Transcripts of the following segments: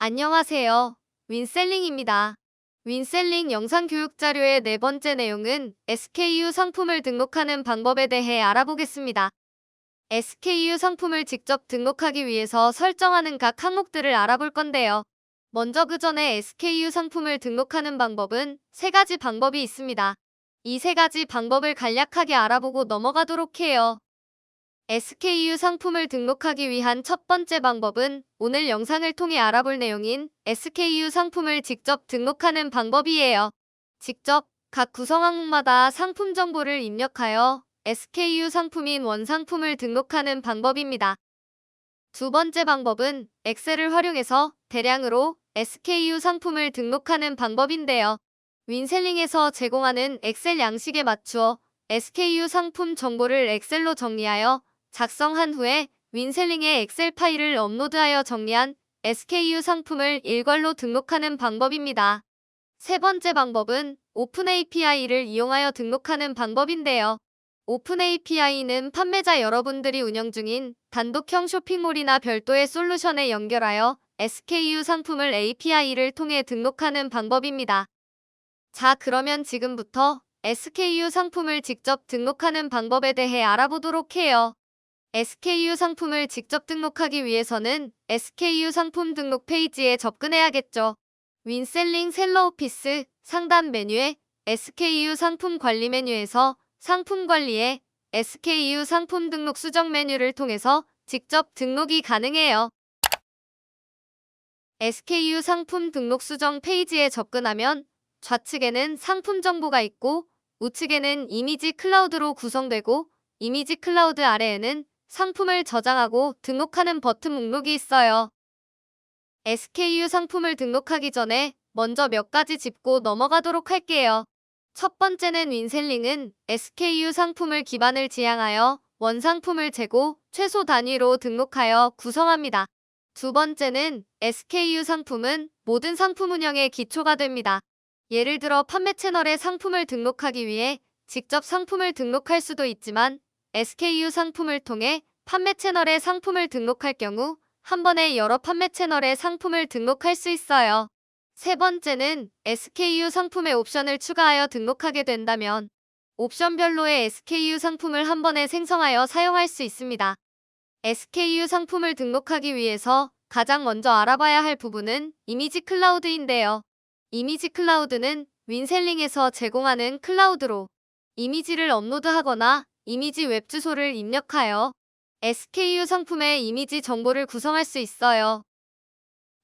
안녕하세요. 윈셀링입니다. 윈셀링 영상 교육 자료의 네 번째 내용은 SKU 상품을 등록하는 방법에 대해 알아보겠습니다. SKU 상품을 직접 등록하기 위해서 설정하는 각 항목들을 알아볼 건데요. 먼저 그 전에 SKU 상품을 등록하는 방법은 세 가지 방법이 있습니다. 이 세 가지 방법을 간략하게 알아보고 넘어가도록 해요. SKU 상품을 등록하기 위한 첫 번째 방법은 오늘 영상을 통해 알아볼 내용인 SKU 상품을 직접 등록하는 방법이에요. 직접 각 구성 항목마다 상품 정보를 입력하여 SKU 상품인 원상품을 등록하는 방법입니다. 두 번째 방법은 엑셀을 활용해서 대량으로 SKU 상품을 등록하는 방법인데요. 윈셀링에서 제공하는 엑셀 양식에 맞추어 SKU 상품 정보를 엑셀로 정리하여 작성한 후에 윈셀링에 엑셀 파일을 업로드하여 정리한 SKU 상품을 일괄로 등록하는 방법입니다. 세 번째 방법은 오픈 API를 이용하여 등록하는 방법인데요. 오픈 API는 판매자 여러분들이 운영 중인 단독형 쇼핑몰이나 별도의 솔루션에 연결하여 SKU 상품을 API를 통해 등록하는 방법입니다. 자, 그러면 지금부터 SKU 상품을 직접 등록하는 방법에 대해 알아보도록 해요. SKU 상품을 직접 등록하기 위해서는 SKU 상품 등록 페이지에 접근해야겠죠. 윈셀링 셀러 오피스 상단 메뉴에 SKU 상품 관리 메뉴에서 상품 관리에 SKU 상품 등록 수정 메뉴를 통해서 직접 등록이 가능해요. SKU 상품 등록 수정 페이지에 접근하면 좌측에는 상품 정보가 있고 우측에는 이미지 클라우드로 구성되고 이미지 클라우드 아래에는 상품을 저장하고 등록하는 버튼 목록이 있어요. SKU 상품을 등록하기 전에 먼저 몇 가지 짚고 넘어가도록 할게요. 첫 번째는 윈셀링은 SKU 상품을 기반을 지향하여 원상품을 재고 최소 단위로 등록하여 구성합니다. 두 번째는 SKU 상품은 모든 상품 운영의 기초가 됩니다. 예를 들어 판매 채널에 상품을 등록하기 위해 직접 상품을 등록할 수도 있지만 SKU 상품을 통해 판매 채널에 상품을 등록할 경우 한 번에 여러 판매 채널에 상품을 등록할 수 있어요. 세 번째는 SKU 상품에 옵션을 추가하여 등록하게 된다면 옵션별로의 SKU 상품을 한 번에 생성하여 사용할 수 있습니다. SKU 상품을 등록하기 위해서 가장 먼저 알아봐야 할 부분은 이미지 클라우드인데요. 이미지 클라우드는 윈셀링에서 제공하는 클라우드로 이미지를 업로드하거나 이미지 웹 주소를 입력하여 SKU 상품의 이미지 정보를 구성할 수 있어요.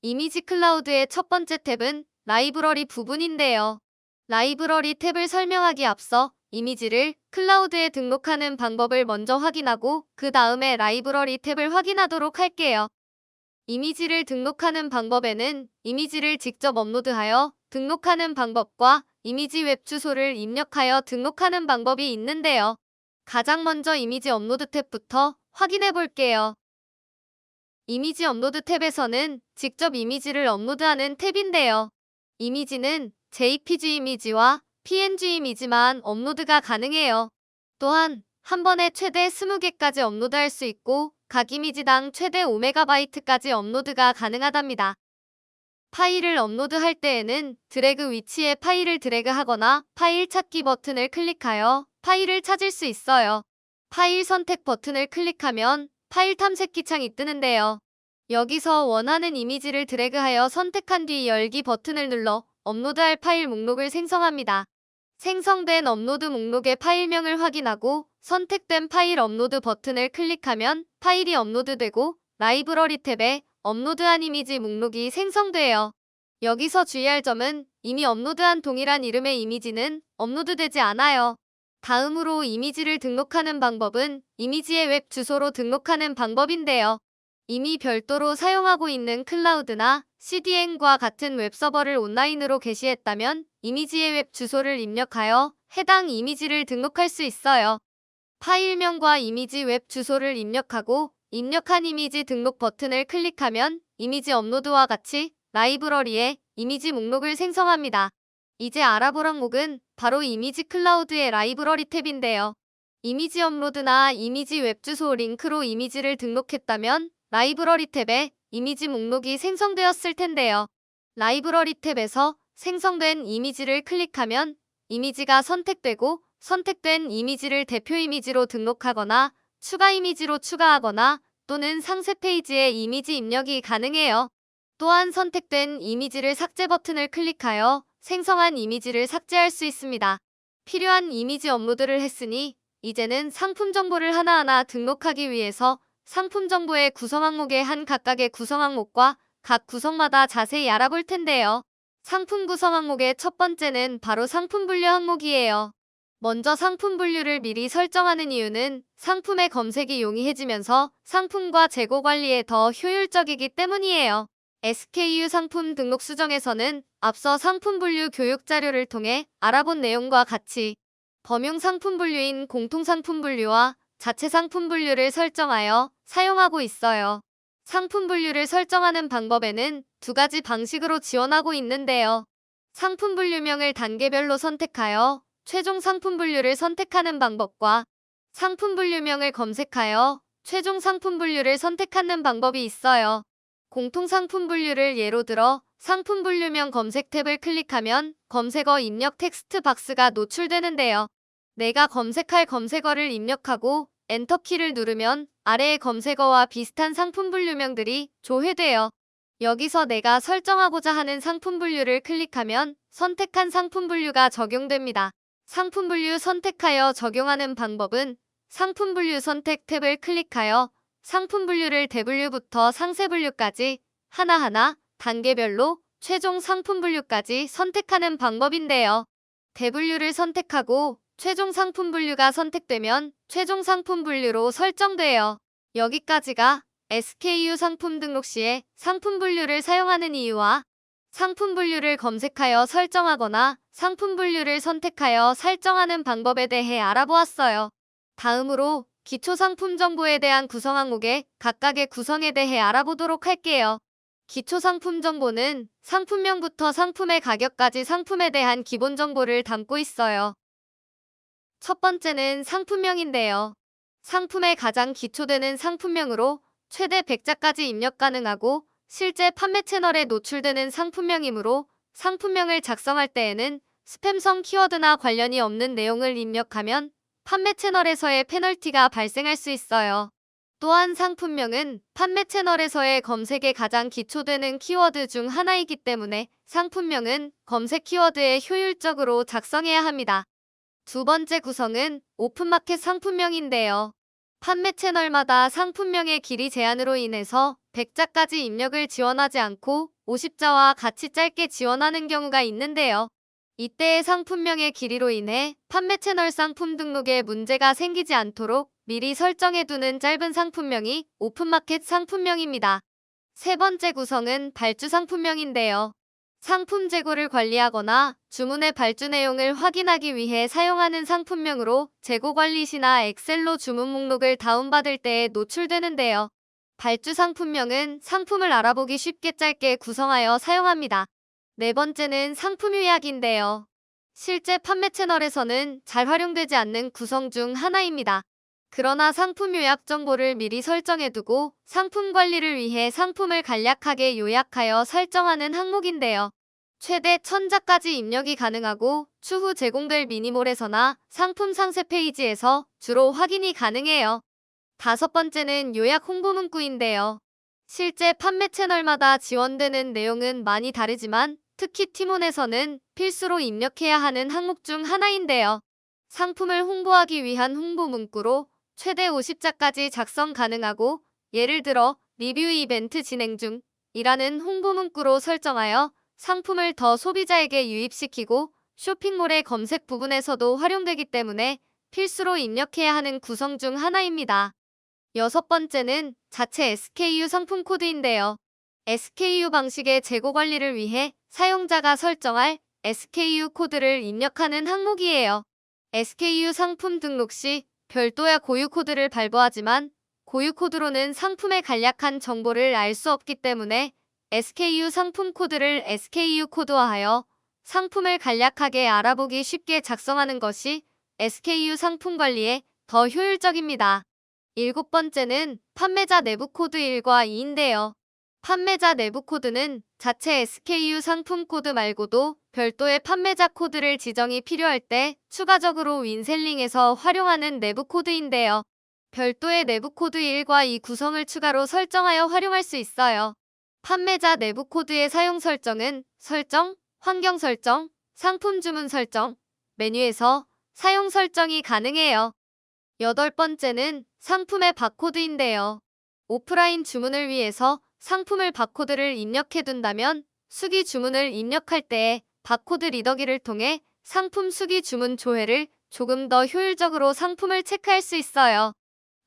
이미지 클라우드의 첫 번째 탭은 라이브러리 부분인데요. 라이브러리 탭을 설명하기 앞서 이미지를 클라우드에 등록하는 방법을 먼저 확인하고 그 다음에 라이브러리 탭을 확인하도록 할게요. 이미지를 등록하는 방법에는 이미지를 직접 업로드하여 등록하는 방법과 이미지 웹 주소를 입력하여 등록하는 방법이 있는데요. 가장 먼저 이미지 업로드 탭부터 확인해 볼게요. 이미지 업로드 탭에서는 직접 이미지를 업로드하는 탭인데요. 이미지는 JPG 이미지와 PNG 이미지만 업로드가 가능해요. 또한 한 번에 최대 20개까지 업로드할 수 있고 각 이미지당 최대 5MB까지 업로드가 가능하답니다. 파일을 업로드할 때에는 드래그 위치에 파일을 드래그하거나 파일 찾기 버튼을 클릭하여 파일을 찾을 수 있어요. 파일 선택 버튼을 클릭하면 파일 탐색기 창이 뜨는데요. 여기서 원하는 이미지를 드래그하여 선택한 뒤 열기 버튼을 눌러 업로드할 파일 목록을 생성합니다. 생성된 업로드 목록의 파일명을 확인하고 선택된 파일 업로드 버튼을 클릭하면 파일이 업로드되고 라이브러리 탭에 업로드한 이미지 목록이 생성돼요. 여기서 주의할 점은 이미 업로드한 동일한 이름의 이미지는 업로드되지 않아요. 다음으로 이미지를 등록하는 방법은 이미지의 웹 주소로 등록하는 방법인데요. 이미 별도로 사용하고 있는 클라우드나 CDN과 같은 웹서버를 온라인으로 게시했다면 이미지의 웹 주소를 입력하여 해당 이미지를 등록할 수 있어요. 파일명과 이미지 웹 주소를 입력하고 입력한 이미지 등록 버튼을 클릭하면 이미지 업로드와 같이 라이브러리에 이미지 목록을 생성합니다. 이제 알아볼 항목은 바로 이미지 클라우드의 라이브러리 탭인데요. 이미지 업로드나 이미지 웹 주소 링크로 이미지를 등록했다면 라이브러리 탭에 이미지 목록이 생성되었을 텐데요. 라이브러리 탭에서 생성된 이미지를 클릭하면 이미지가 선택되고 선택된 이미지를 대표 이미지로 등록하거나 추가 이미지로 추가하거나 또는 상세 페이지에 이미지 입력이 가능해요. 또한 선택된 이미지를 삭제 버튼을 클릭하여 생성한 이미지를 삭제할 수 있습니다. 필요한 이미지 업로드를 했으니 이제는 상품 정보를 하나하나 등록하기 위해서 상품 정보의 구성 항목의 한 각각의 구성 항목과 각 구성마다 자세히 알아볼 텐데요. 상품 구성 항목의 첫 번째는 바로 상품 분류 항목이에요. 먼저 상품 분류를 미리 설정하는 이유는 상품의 검색이 용이해지면서 상품과 재고 관리에 더 효율적이기 때문이에요. SKU 상품 등록 수정에서는 앞서 상품 분류 교육 자료를 통해 알아본 내용과 같이 범용 상품 분류인 공통 상품 분류와 자체 상품 분류를 설정하여 사용하고 있어요. 상품 분류를 설정하는 방법에는 두 가지 방식으로 지원하고 있는데요. 상품 분류명을 단계별로 선택하여 최종 상품 분류를 선택하는 방법과 상품 분류명을 검색하여 최종 상품 분류를 선택하는 방법이 있어요. 공통 상품 분류를 예로 들어 상품 분류명 검색 탭을 클릭하면 검색어 입력 텍스트 박스가 노출되는데요. 내가 검색할 검색어를 입력하고 엔터 키를 누르면 아래의 검색어와 비슷한 상품 분류명들이 조회돼요. 여기서 내가 설정하고자 하는 상품 분류를 클릭하면 선택한 상품 분류가 적용됩니다. 상품 분류 선택하여 적용하는 방법은 상품 분류 선택 탭을 클릭하여 상품 분류를 대분류부터 상세 분류까지 하나하나 단계별로 최종 상품 분류까지 선택하는 방법인데요. 대분류를 선택하고 최종 상품 분류가 선택되면 최종 상품 분류로 설정돼요. 여기까지가 SKU 상품 등록 시에 상품 분류를 사용하는 이유와 상품 분류를 검색하여 설정하거나 상품 분류를 선택하여 설정하는 방법에 대해 알아보았어요. 다음으로 기초 상품 정보에 대한 구성 항목의 각각의 구성에 대해 알아보도록 할게요. 기초 상품 정보는 상품명부터 상품의 가격까지 상품에 대한 기본 정보를 담고 있어요. 첫 번째는 상품명인데요. 상품의 가장 기초되는 상품명으로 최대 100자까지 입력 가능하고 실제 판매 채널에 노출되는 상품명이므로 상품명을 작성할 때에는 스팸성 키워드나 관련이 없는 내용을 입력하면 판매 채널에서의 페널티가 발생할 수 있어요. 또한 상품명은 판매 채널에서의 검색에 가장 기초되는 키워드 중 하나이기 때문에 상품명은 검색 키워드에 효율적으로 작성해야 합니다. 두 번째 구성은 오픈마켓 상품명인데요. 판매 채널마다 상품명의 길이 제한으로 인해서 100자까지 입력을 지원하지 않고 50자와 같이 짧게 지원하는 경우가 있는데요. 이때의 상품명의 길이로 인해 판매 채널 상품 등록에 문제가 생기지 않도록 미리 설정해두는 짧은 상품명이 오픈마켓 상품명입니다. 세 번째 구성은 발주 상품명인데요. 상품 재고를 관리하거나 주문의 발주 내용을 확인하기 위해 사용하는 상품명으로 재고 관리 시나 엑셀로 주문 목록을 다운받을 때에 노출되는데요. 발주 상품명은 상품을 알아보기 쉽게 짧게 구성하여 사용합니다. 네 번째는 상품 요약인데요. 실제 판매 채널에서는 잘 활용되지 않는 구성 중 하나입니다. 그러나 상품 요약 정보를 미리 설정해두고 상품 관리를 위해 상품을 간략하게 요약하여 설정하는 항목인데요. 최대 1000자까지 입력이 가능하고 추후 제공될 미니몰에서나 상품 상세 페이지에서 주로 확인이 가능해요. 다섯 번째는 요약 홍보 문구인데요. 실제 판매 채널마다 지원되는 내용은 많이 다르지만 특히 티몬에서는 필수로 입력해야 하는 항목 중 하나인데요. 상품을 홍보하기 위한 홍보 문구로 최대 50자까지 작성 가능하고 예를 들어 리뷰 이벤트 진행 중이라는 홍보 문구로 설정하여 상품을 더 소비자에게 유입시키고 쇼핑몰의 검색 부분에서도 활용되기 때문에 필수로 입력해야 하는 구성 중 하나입니다. 여섯 번째는 자체 SKU 상품 코드인데요. SKU 방식의 재고 관리를 위해 사용자가 설정할 SKU 코드를 입력하는 항목이에요. SKU 상품 등록 시 별도의 고유 코드를 발부하지만 고유 코드로는 상품의 간략한 정보를 알 수 없기 때문에 SKU 상품 코드를 SKU 코드화하여 상품을 간략하게 알아보기 쉽게 작성하는 것이 SKU 상품 관리에 더 효율적입니다. 일곱 번째는 판매자 내부 코드 1과 2인데요. 판매자 내부 코드는 자체 SKU 상품 코드 말고도 별도의 판매자 코드를 지정이 필요할 때 추가적으로 윈셀링에서 활용하는 내부 코드인데요. 별도의 내부 코드 1과 2 구성을 추가로 설정하여 활용할 수 있어요. 판매자 내부 코드의 사용 설정은 설정, 환경 설정, 상품 주문 설정, 메뉴에서 사용 설정이 가능해요. 8번째는 상품의 바코드인데요. 오프라인 주문을 위해서 상품을 바코드를 입력해둔다면 수기 주문을 입력할 때에 바코드 리더기를 통해 상품 수기 주문 조회를 조금 더 효율적으로 상품을 체크할 수 있어요.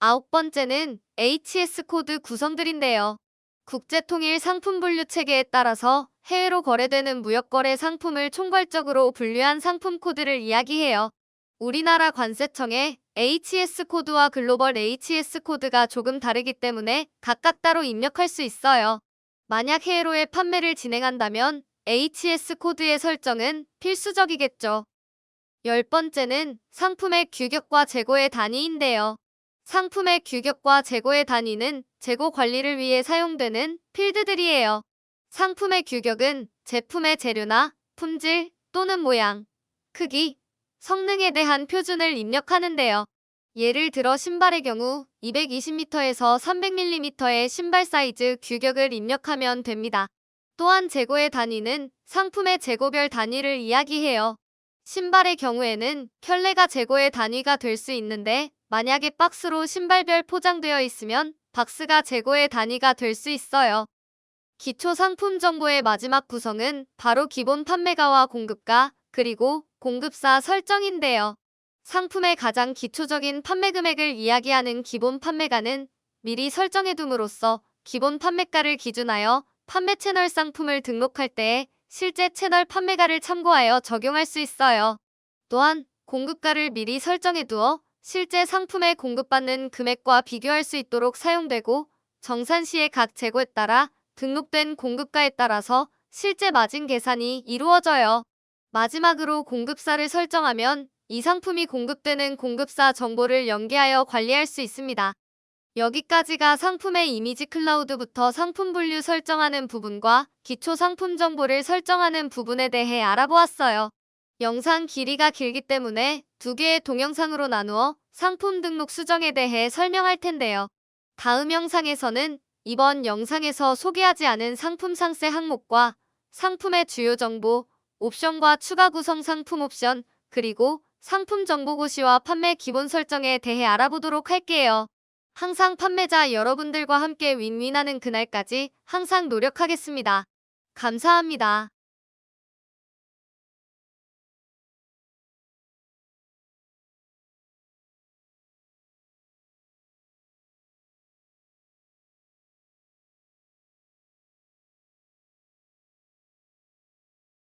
9번째는 HS 코드 구성들인데요. 국제통일 상품 분류 체계에 따라서 해외로 거래되는 무역거래 상품을 총괄적으로 분류한 상품 코드를 이야기해요. 우리나라 관세청의 HS 코드와 글로벌 HS 코드가 조금 다르기 때문에 각각 따로 입력할 수 있어요. 만약 해외로의 판매를 진행한다면 HS 코드의 설정은 필수적이겠죠. 10번째는 상품의 규격과 재고의 단위인데요. 상품의 규격과 재고의 단위는 재고 관리를 위해 사용되는 필드들이에요. 상품의 규격은 제품의 재료나 품질 또는 모양, 크기, 성능에 대한 표준을 입력하는데요. 예를 들어 신발의 경우 220m에서 300mm의 신발 사이즈 규격을 입력하면 됩니다. 또한 재고의 단위는 상품의 재고별 단위를 이야기해요. 신발의 경우에는 켤레가 재고의 단위가 될 수 있는데 만약에 박스로 신발별 포장되어 있으면 박스가 재고의 단위가 될 수 있어요. 기초 상품 정보의 마지막 구성은 바로 기본 판매가와 공급가, 그리고 공급사 설정인데요. 상품의 가장 기초적인 판매 금액을 이야기하는 기본 판매가는 미리 설정해둠으로써 기본 판매가를 기준하여 판매 채널 상품을 등록할 때에 실제 채널 판매가를 참고하여 적용할 수 있어요. 또한 공급가를 미리 설정해두어 실제 상품에 공급받는 금액과 비교할 수 있도록 사용되고 정산 시의 각 재고에 따라 등록된 공급가에 따라서 실제 마진 계산이 이루어져요. 마지막으로 공급사를 설정하면 이 상품이 공급되는 공급사 정보를 연계하여 관리할 수 있습니다. 여기까지가 상품의 이미지 클라우드부터 상품 분류 설정하는 부분과 기초 상품 정보를 설정하는 부분에 대해 알아보았어요. 영상 길이가 길기 때문에 2개의 동영상으로 나누어 상품 등록 수정에 대해 설명할 텐데요. 다음 영상에서는 이번 영상에서 소개하지 않은 상품 상세 항목과 상품의 주요 정보, 옵션과 추가 구성 상품 옵션, 그리고 상품 정보 고시와 판매 기본 설정에 대해 알아보도록 할게요. 항상 판매자 여러분들과 함께 윈윈하는 그날까지 항상 노력하겠습니다. 감사합니다.